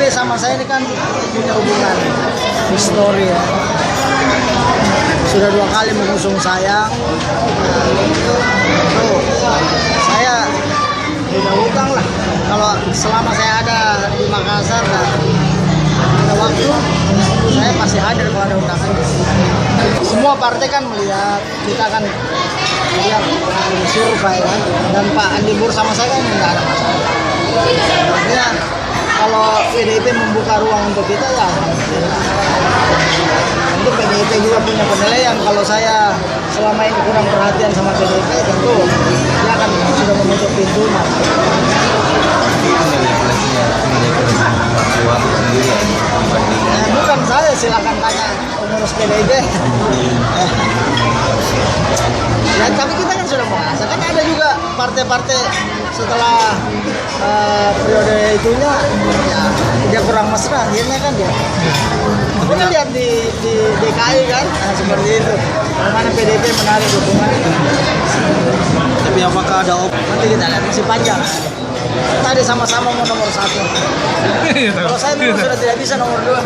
sama saya ini kan punya hubungan histori ya. Sudah 2 kali mengusung saya. Saya udah utang lah. Kalau selama saya ada di Makassar dan ada waktu, saya pasti hadir kalau ada undangan. Semua partai kan melihat, kita kan lihat survei kan, dan Pak Andi Bur sama saya kan nggak ada masalah. Artinya kalau PDIP membuka ruang untuk kita ya, tentu PDIP juga punya penilaian. Kalau saya selama ini kurang perhatian sama PDIP, tentu dia akan sudah menutup pintunya. Bukan saya, silakan tanya pengurus PDIP. Ya, tapi kita kan sudah merasa kan ada juga partai-partai setelah periode itunya ya, dia kurang mesra akhirnya kan dia. Tapi kan lihat di DKI kan seperti itu. Bagaimana PDIP menarik dukungan. Tapi apakah ada nanti kita lihat masih panjang. Tadi sama-sama mau nomor 1. Kalau saya memang sudah tidak bisa nomor 2.